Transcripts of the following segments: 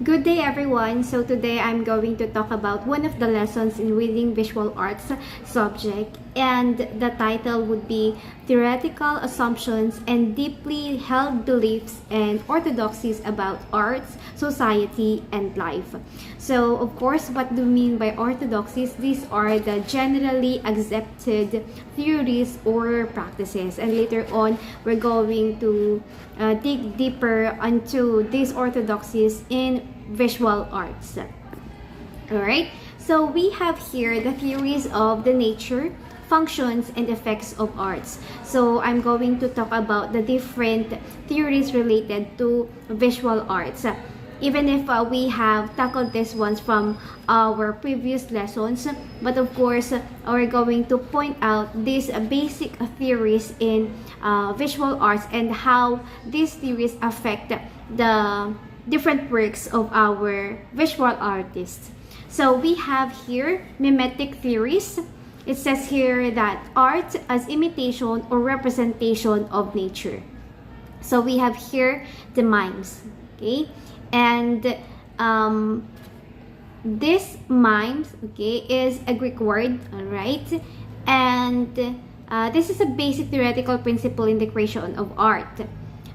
Good day everyone. So today I'm going to talk about one of the lessons in reading visual arts subject, and the title would be Theoretical Assumptions and Deeply Held Beliefs and Orthodoxies about Arts, Society, and Life. So of course, what do we mean by orthodoxies? These are the generally accepted theories or practices, and later on we're going to dig deeper into these orthodoxies in visual arts. Alright, so we have here the theories of the nature, functions, and effects of arts. So I'm going to talk about the different theories related to visual arts. Even if we have tackled these ones from our previous lessons, but of course we're going to point out these basic theories in visual arts and how these theories affect the different works of our visual artists. So we have here mimetic theories. It says here that art as imitation or representation of nature. So we have here the mimes, okay? And this mimes, okay, is a Greek word, all right? And this is a basic theoretical principle in the creation of art.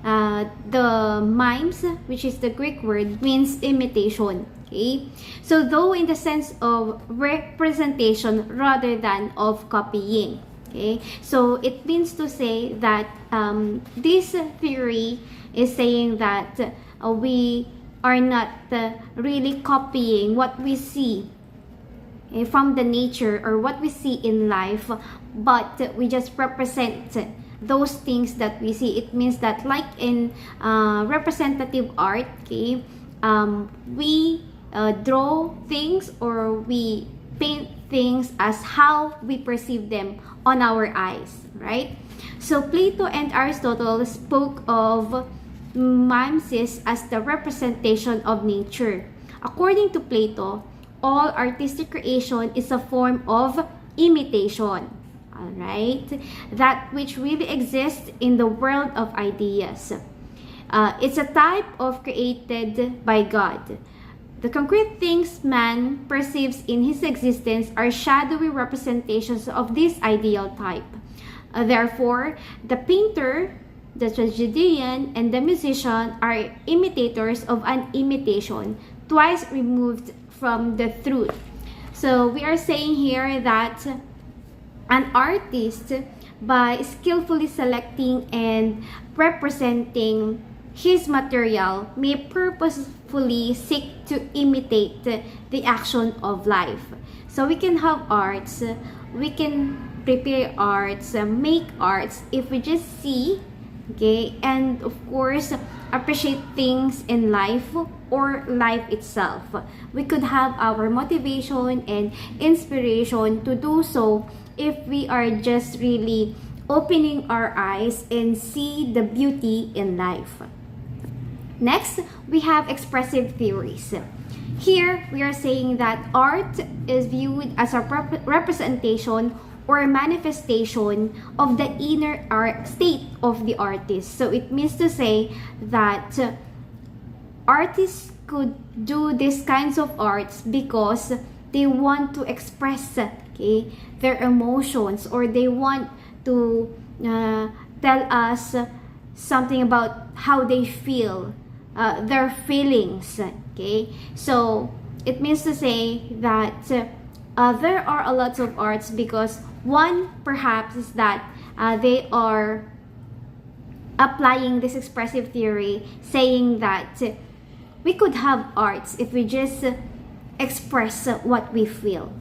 The mimes, which is the Greek word, means imitation, okay? So though in the sense of representation rather than of copying, okay? So it means to say that this theory is saying that we are not really copying what we see from the nature or what we see in life, but we just represent those things that we see. It means that like in representative art, okay, we draw things or we paint things as how we perceive them on our eyes, right? So Plato and Aristotle spoke of mimesis as the representation of nature. According to Plato, all artistic creation is a form of imitation. Alright? That which really exists in the world of ideas. It's a type of created by God. The concrete things man perceives in his existence are shadowy representations of this ideal type. Therefore, the painter, the tragedian, and the musician are imitators of an imitation, twice removed from the truth. So we are saying here that an artist, by skillfully selecting and representing his material, may purposefully seek to imitate the action of life. So we can have arts, we can prepare arts, make arts if we just see, okay, and of course appreciate things in life or life itself. We could have our motivation and inspiration to do so if we are just really opening our eyes and see the beauty in life. Next, we have expressive theories. Here, we are saying that art is viewed as a representation or manifestation of the inner art state of the artist. So it means to say that artists could do these kinds of arts because they want to express, okay, their emotions, or they want to tell us something about how they feel, their feelings, okay? So it means to say that there are a lot of arts because one perhaps is that they are applying this expressive theory, saying that we could have arts if we just express what we feel.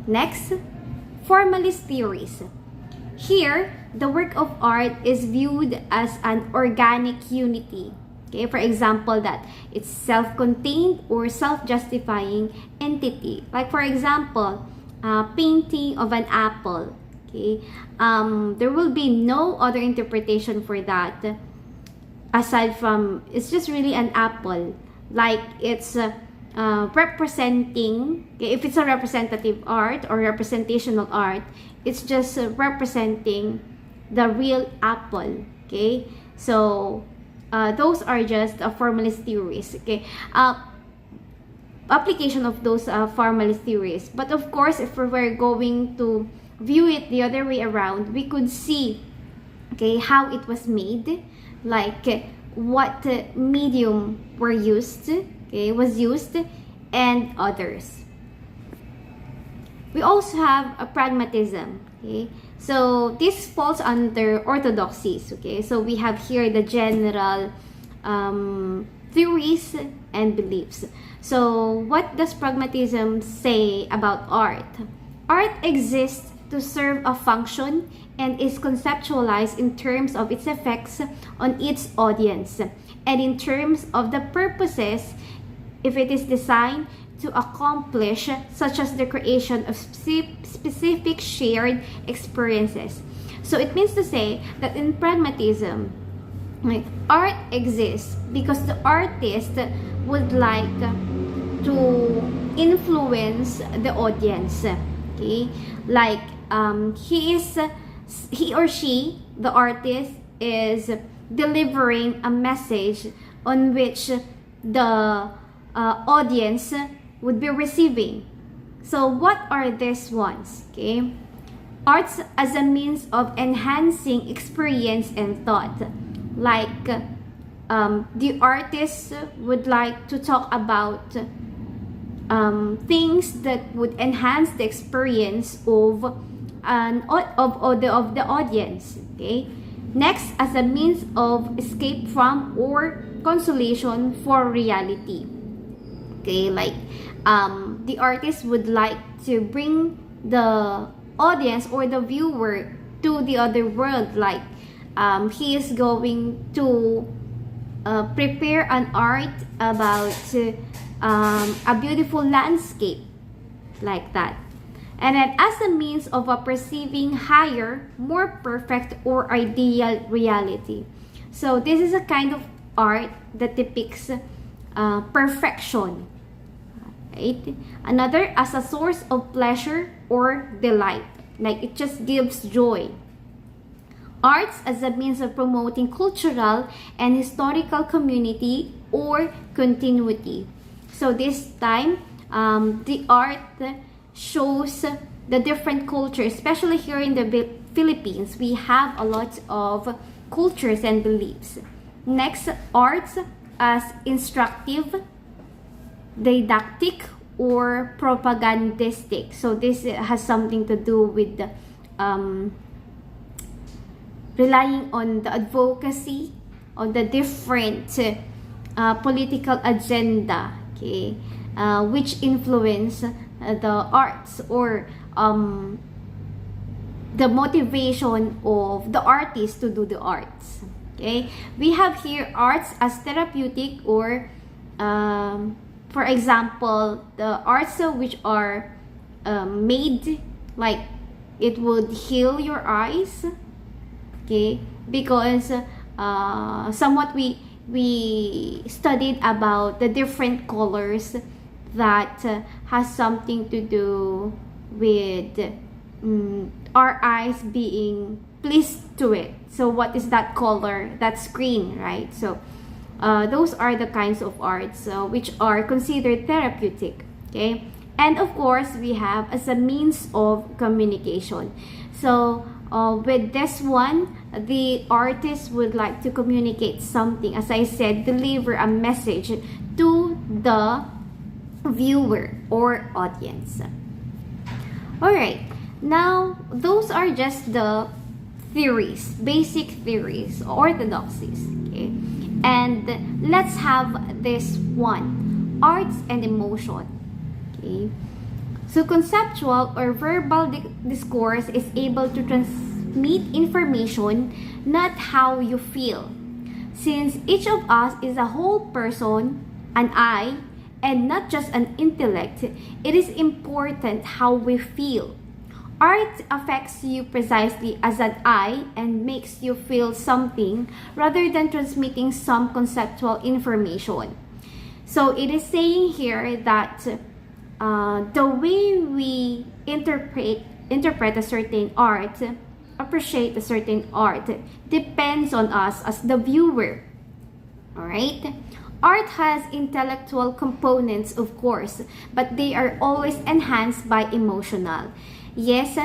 Next, formalist theories. Here, the work of art is viewed as an organic unity. Okay, for example, that it's self-contained or self-justifying entity. Like for example, painting of an apple. Okay, there will be no other interpretation for that aside from it's just really an apple. Like it's representing, if it's a representative art or representational art, it's just representing the real apple, okay? So those are just formalist theories. Okay, application of those formalist theories. But of course, if we were going to view it the other way around, we could see, okay, how it was made, like what medium were used, okay, was used, and others. We also have a pragmatism. Okay, so this falls under orthodoxies. Okay, so we have here the general theories and beliefs. So what does pragmatism say about art? Art exists to serve a function and is conceptualized in terms of its effects on its audience and in terms of the purposes if it is designed to accomplish, such as the creation of specific shared experiences. So it means to say that in pragmatism, art exists because the artist would like to influence the audience. Okay, like he or she, the artist, is delivering a message on which the audience would be receiving. So what are these ones? Okay, arts as a means of enhancing experience and thought. Like the artist would like to talk about things that would enhance the experience of the audience. Okay, next, as a means of escape from or consolation for reality. Okay, like the artist would like to bring the audience or the viewer to the other world, like he is going to prepare an art about a beautiful landscape, like that. And then as a means of perceiving higher, more perfect or ideal reality. So this is a kind of art that depicts perfection. Right? Another, as a source of pleasure or delight, like it just gives joy. Arts as a means of promoting cultural and historical community or continuity. So this time, the art shows the different cultures, especially here in the Philippines. We have a lot of cultures and beliefs. Next, arts as instructive, didactic, or propagandistic. So this has something to do with the, relying on the advocacy of the different political agenda, okay, which influence the arts or the motivation of the artist to do the arts. Okay, we have here arts as therapeutic or for example, the arts which are made like it would heal your eyes. Okay, because somewhat we studied about the different colors that has something to do with our eyes being pleased to it. So what is that color? That's green, right? So those are the kinds of arts which are considered therapeutic. Okay, and of course we have as a means of communication. So with this one, the artist would like to communicate something, as I said, deliver a message to the viewer or audience. Alright, now those are just the theories, basic theories, orthodoxies. Okay, and let's have this one, arts and emotion. Okay, so conceptual or verbal discourse is able to transmit information, not how you feel. Since each of us is a whole person, an I, and not just an intellect, it is important how we feel. Art affects you precisely as an I and makes you feel something rather than transmitting some conceptual information. So it is saying here that the way we interpret a certain art, appreciate a certain art, depends on us as the viewer. Alright? Art has intellectual components, of course, but they are always enhanced by emotional. Yes,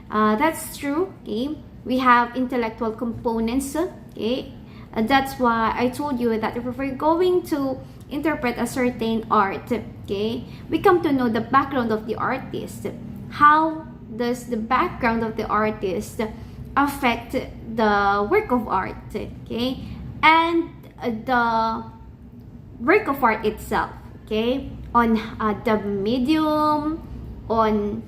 that's true. Okay, we have intellectual components. Okay, that's why I told you that if we're going to interpret a certain art, okay, we come to know the background of the artist. How does the background of the artist affect the work of art? Okay, and the work of art itself. Okay, on the medium, on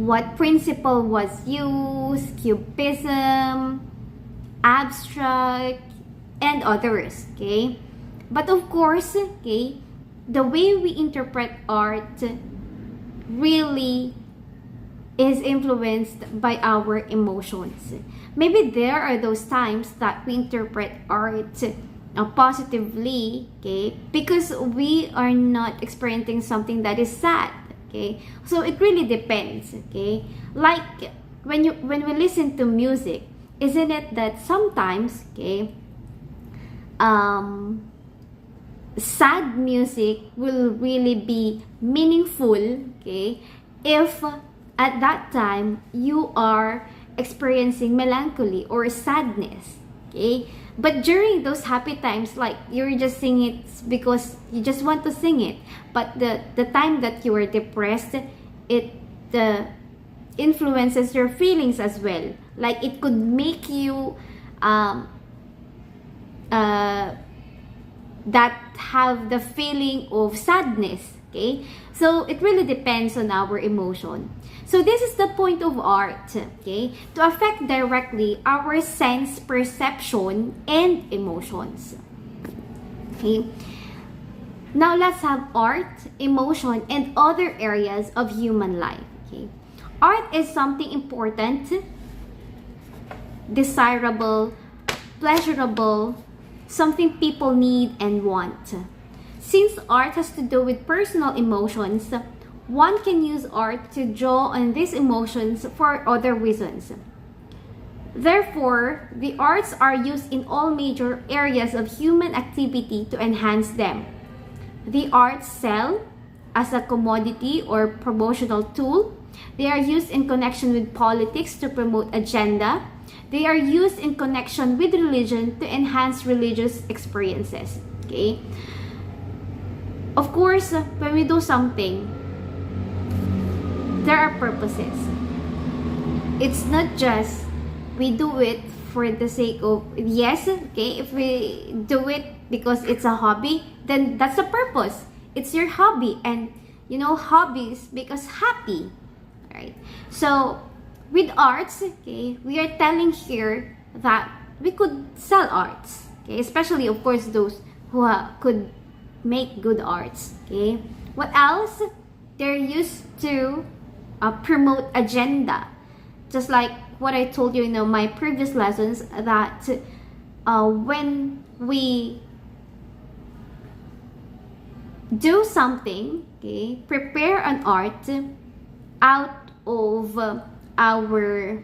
what principle was used, cubism, abstract, and others. Okay, but of course, okay, the way we interpret art really is influenced by our emotions. Maybe there are those times that we interpret art positively, okay, because we are not experiencing something that is sad. Okay, so it really depends. Okay, like when we listen to music, isn't it that sometimes, okay, sad music will really be meaningful, okay, if at that time you are experiencing melancholy or sadness. Okay, but during those happy times, like you're just singing it because you just want to sing it, but the time that you are depressed, it influences your feelings as well. Like it could make you that have the feeling of sadness. Okay, so it really depends on our emotion. So this is the point of art, okay, to affect directly our sense perception and emotions. Okay, now let's have art, emotion, and other areas of human life. Okay, art is something important, desirable, pleasurable, something people need and want. Since art has to do with personal emotions, one can use art to draw on these emotions for other reasons. Therefore, the arts are used in all major areas of human activity to enhance them. The arts sell as a commodity or promotional tool. They are used in connection with politics to promote agenda. They are used in connection with religion to enhance religious experiences. Okay? Of course, when we do something, there are purposes. It's not just we do it for the sake of, yes, okay, if we do it because it's a hobby, then that's the purpose. It's your hobby, and you know, hobbies make us happy, right? So with arts, okay, we are telling here that we could sell arts, okay, especially of course those who could make good arts. Okay, what else? They're used to promote agenda, just like what I told you in my previous lessons, that when we do something, okay, prepare an art out of our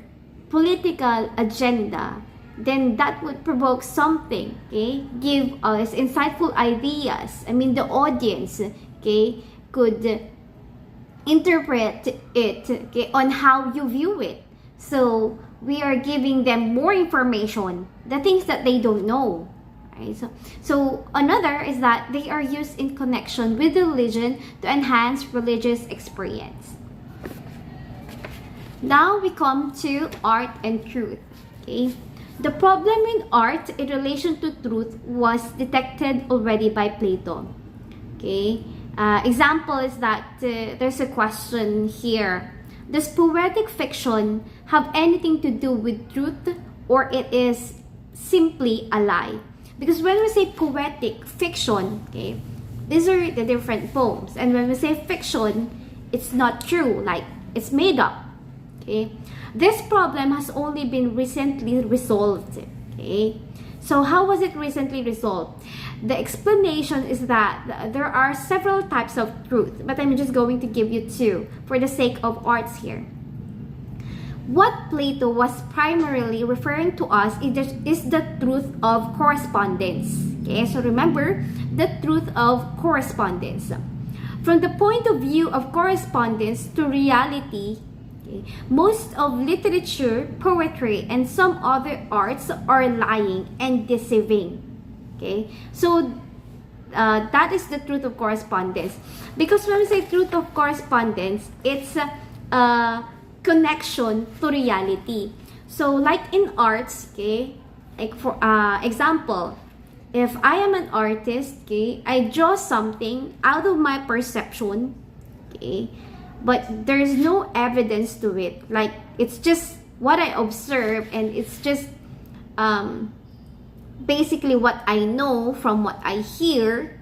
political agenda, then that would provoke something, okay, give us insightful ideas. I mean, the audience, okay, could interpret it, okay, on how you view it. So we are giving them more information, the things that they don't know. Right? So another is that they are used in connection with religion to enhance religious experience. Now we come to art and truth. Okay, the problem in art in relation to truth was detected already by Plato. Okay. Example is that there's a question here. Does poetic fiction have anything to do with truth, or it is simply a lie? Because when we say poetic fiction, okay, these are the different poems. And when we say fiction, it's not true, like it's made up. Okay, this problem has only been recently resolved. Okay, so how was it recently resolved? The explanation is that there are several types of truth, but I'm just going to give you two for the sake of arts here. what Plato was primarily referring to us is the truth of correspondence. Okay, so remember, the truth of correspondence. From the point of view of correspondence to reality, okay, most of literature, poetry, and some other arts are lying and deceiving. Okay, so that is the truth of correspondence. Because when we say truth of correspondence, it's a connection to reality. So like in arts, okay, like for example, if I am an artist, okay, I draw something out of my perception, okay, but there's no evidence to it. Like, it's just what I observe, and it's just basically what I know from what I hear,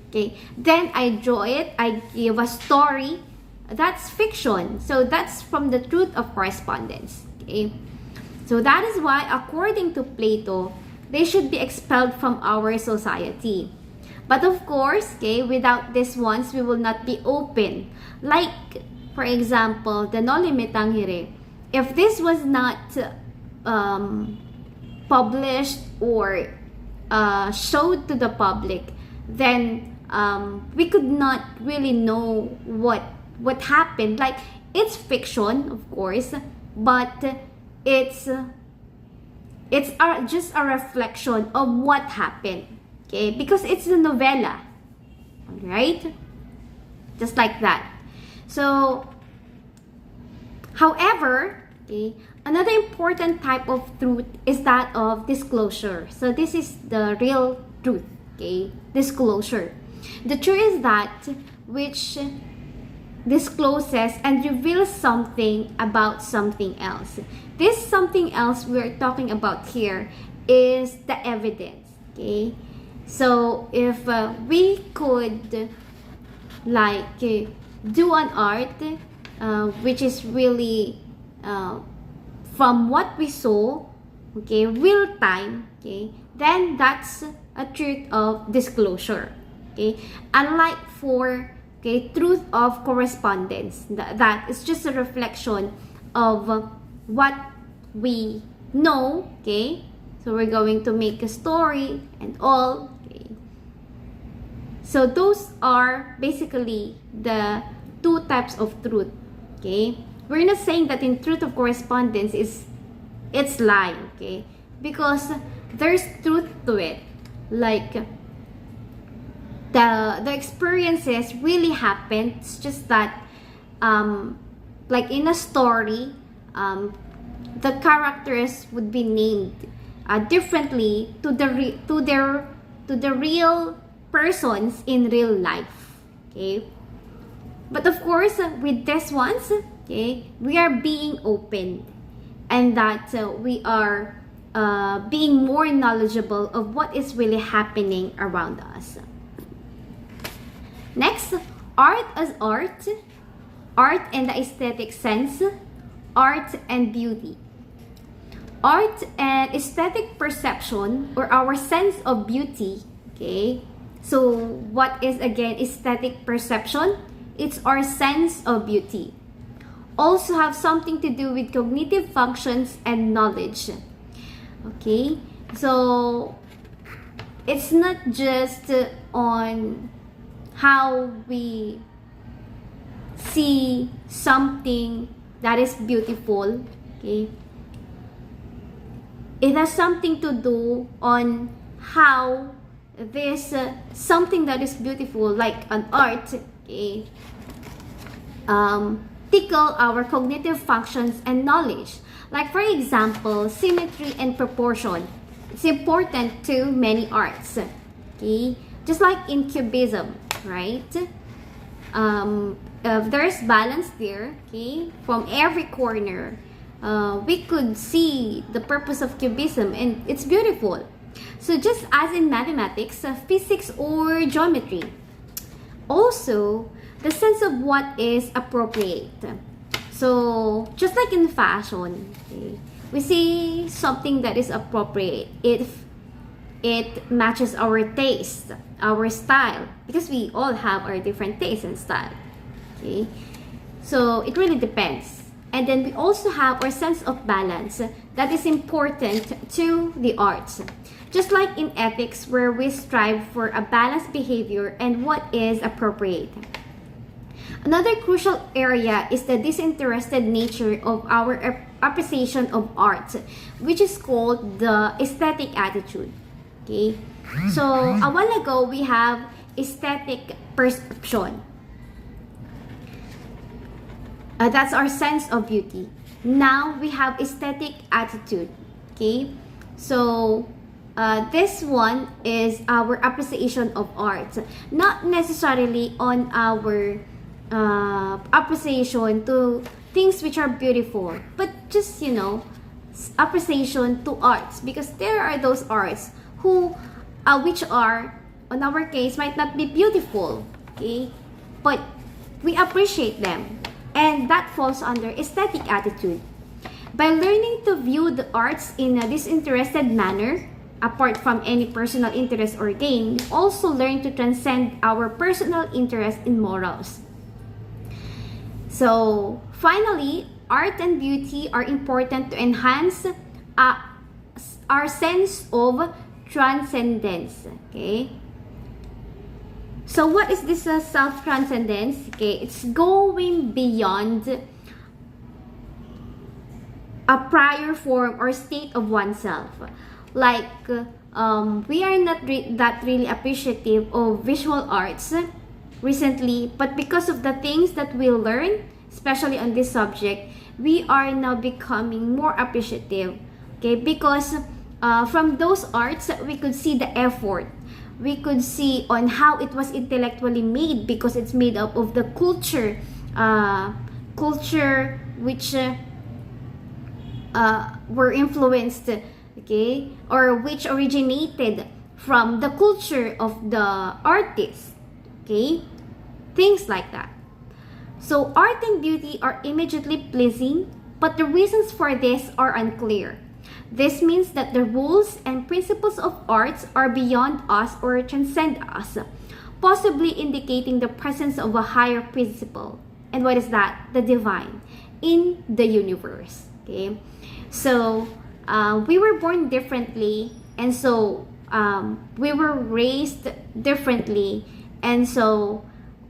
okay, then I draw it, I give a story. That's fiction. So that's from the truth of correspondence, okay. So that is why, according to Plato, they should be expelled from our society. But of course, okay, without these ones, we will not be open. Like, for example, the Noli Me Tangere. If this was not published or showed to the public, then we could not really know what happened. Like, it's fiction, of course, but it's just a reflection of what happened, okay, because it's a novella, right? Just like that. So, however, okay, another important type of truth is that of disclosure. So this is the real truth, okay, disclosure. The truth is that which discloses and reveals something about something else. This something else we're talking about here is the evidence, okay? So if we could like do an art which is really from what we saw, okay, real time, okay, then that's a truth of disclosure, okay? Unlike for okay, truth of correspondence, that is just a reflection of what we know, okay? So we're going to make a story and all, okay? So those are basically the two types of truth, okay? We're not saying that in truth of correspondence it's lie, okay? Because there's truth to it. Like, the experiences really happened. It's just that like in a story, the characters would be named differently to the real persons in real life, okay? But of course, with these ones, okay, we are being open, and that we are being more knowledgeable of what is really happening around us. Next, art as art, art in the aesthetic sense, art and beauty. Art and aesthetic perception, or our sense of beauty, okay? So what is again aesthetic perception? It's our sense of beauty. Also have something to do with cognitive functions and knowledge. Okay? So it's not just on how we see something that is beautiful, okay? It has something to do on how this something that is beautiful, like an art, okay, tickle our cognitive functions and knowledge. Like for example, symmetry and proportion. It's important to many arts, okay? Just like in cubism, right? There's balance there, okay? From every corner, we could see the purpose of cubism, and it's beautiful. So just as in mathematics, physics, or geometry. Also, the sense of what is appropriate. So just like in fashion, okay, we see something that is appropriate if it matches our taste, our style, because we all have our different tastes and style, okay? So it really depends. And then we also have our sense of balance that is important to the arts. Just like in ethics, where we strive for a balanced behavior and what is appropriate. Another crucial area is the disinterested nature of our appreciation of art, which is called the aesthetic attitude. Okay? So, a while ago, we have aesthetic perception. That's our sense of beauty. Now, we have aesthetic attitude. Okay? So, this one is our appreciation of art. Not necessarily on our appreciation to things which are beautiful, but just, you know, appreciation to arts, because there are those arts who which are, on our case, might not be beautiful, okay, but we appreciate them, and that falls under aesthetic attitude. By learning to view the arts in a disinterested manner, apart from any personal interest or gain, we also learn to transcend our personal interest in morals. So, finally, art and beauty are important to enhance our sense of transcendence. Okay? So, what is this self-transcendence? Okay, it's going beyond a prior form or state of oneself. Like, we are not that really appreciative of visual arts recently, but because of the things that we learn, especially on this subject, we are now becoming more appreciative. Okay, because from those arts, we could see the effort. We could see on how it was intellectually made, because it's made up of the culture which were influenced, okay, or which originated from the culture of the artist, okay, things like that. So art and beauty are immediately pleasing, but the reasons for this are unclear. This means that the rules and principles of arts are beyond us or transcend us, possibly indicating the presence of a higher principle. And what is that? The divine in the universe. Okay, so we were born differently, and so we were raised differently, and so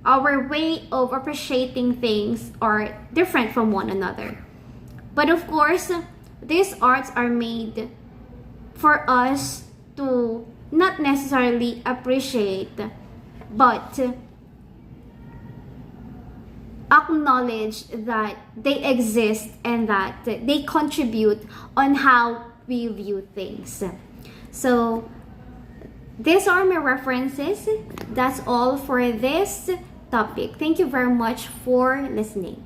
our way of appreciating things are different from one another. But of course, these arts are made for us to not necessarily appreciate, but acknowledge that they exist and that they contribute on how we view things. So these are my references. That's all for this topic. Thank you very much for listening.